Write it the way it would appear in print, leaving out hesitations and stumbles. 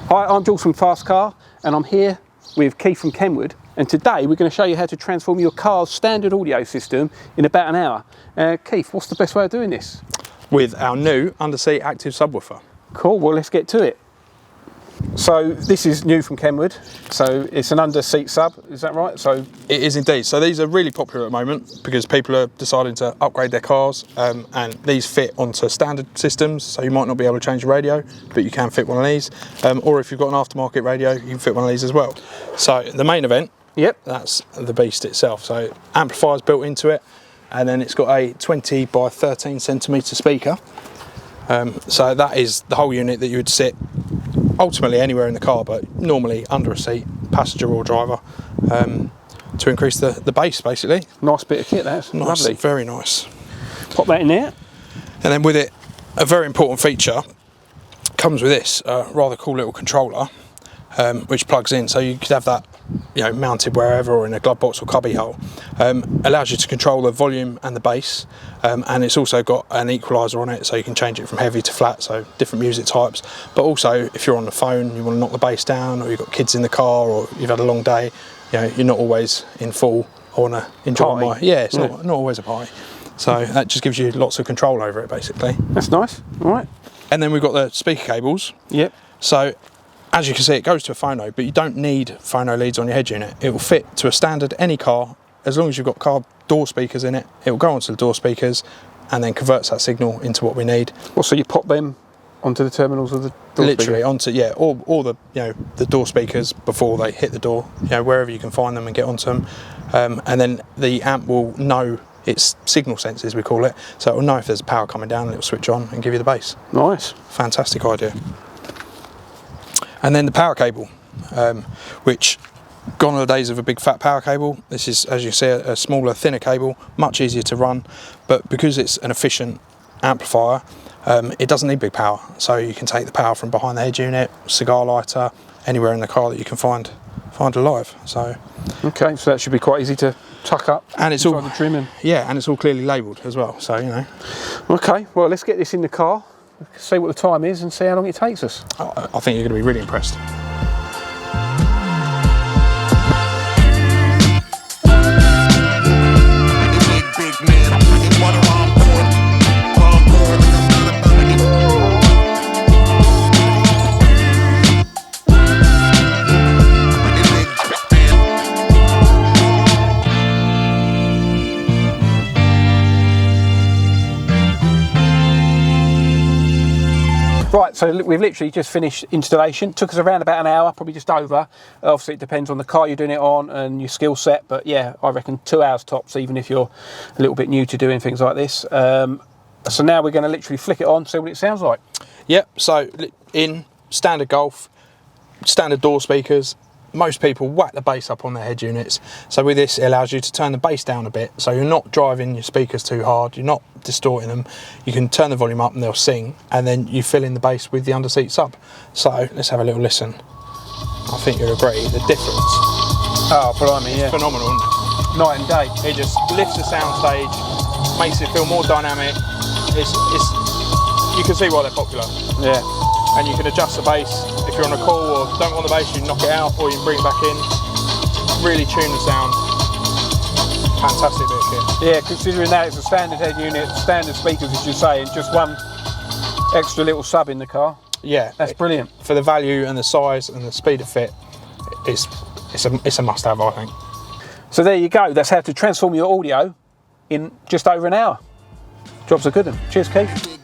Hi, I'm Jules from Fast Car, and I'm here with Keith from Kenwood, and today we're going to show you how to transform your car's standard audio system in about an hour. Keith, what's the best way of doing this? With our new Underseat active subwoofer. Cool, well let's get to it. So this is new from Kenwood, so it's an under-seat sub, is that right? So it is indeed. So these are really popular at the moment because people are deciding to upgrade their cars, and these fit onto standard systems, so you might not be able to change the radio, but you can fit one of these. Or if you've got an aftermarket radio, you can fit one of these as well. So the main event, yep, that's the beast itself. So amplifiers built into it, and then it's got a 20 by 13 centimetre speaker. So that is the whole unit that you would sit ultimately anywhere in the car, but normally under a seat, passenger or driver, to increase the bass basically. Nice bit of kit, that's nice, lovely. Very nice. Pop that in there. And then with it, a very important feature comes with this rather cool little controller, which plugs in, so you could have that, you know, mounted wherever or in a glove box or cubby hole. Allows you to control the volume and the bass, and it's also got an equaliser on it, so you can change it from heavy to flat, so different music types. But also, if you're on the phone, you want to knock the bass down, or you've got kids in the car, or you've had a long day, you know, you're not always in full. I want to enjoy my it's not always a party. So that just gives you lots of control over it, basically. That's nice. All right. And then we've got the speaker cables. Yep. So as you can see, it goes to a phono, but you don't need phono leads on your head unit. It will fit to a standard any car, as long as you've got car door speakers in it. It will go onto the door speakers and then converts that signal into what we need. Well, so you pop them onto the terminals of the door Literally speaker? Onto, yeah, all the, you know, the door speakers before they hit the door, you know, wherever you can find them and get onto them. And then the amp will know its signal senses, we call it, so it will know if there's power coming down and it will switch on and give you the bass. Nice. Fantastic idea. And then the power cable, which gone are the days of a big fat power cable. This is, as you see, a smaller, thinner cable, much easier to run, but because it's an efficient amplifier, it doesn't need big power, so you can take the power from behind the head unit, cigar lighter, anywhere in the car that you can find alive. So okay, so that should be quite easy to tuck up, and it's all the trim in. Yeah, and it's all clearly labelled as well, so you know. Okay, well let's get this in the car, see what the time is and see how long it takes us. I think you're going to be really impressed. Right, so we've literally just finished installation. Took us around about an hour, probably just over. Obviously it depends on the car you're doing it on and your skill set, but yeah, I reckon 2 hours tops, even if you're a little bit new to doing things like this. So now we're going to literally flick it on, see what it sounds like. Yep, so in standard Golf, standard door speakers, most people whack the bass up on their head units. So with this, it allows you to turn the bass down a bit, so you're not driving your speakers too hard, you're not distorting them. You can turn the volume up and they'll sing, and then you fill in the bass with the underseat sub. So let's have a little listen. I think you'll agree, the difference. Oh, blimey, yeah. Phenomenal, isn't it? Night and day. It just lifts the sound stage, makes it feel more dynamic. It's you can see why they're popular. Yeah. And you can adjust the bass. If you're on a call or don't want the bass, you knock it out, or you can bring it back in. Really tune the sound. Fantastic bit of kit. Yeah, considering that it's a standard head unit, standard speakers as you say, and just one extra little sub in the car. Yeah, that's brilliant. For the value and the size and the speed of fit, it's a must-have, I think. So there you go. That's how to transform your audio in just over an hour. Job's a good one. Cheers, Keith.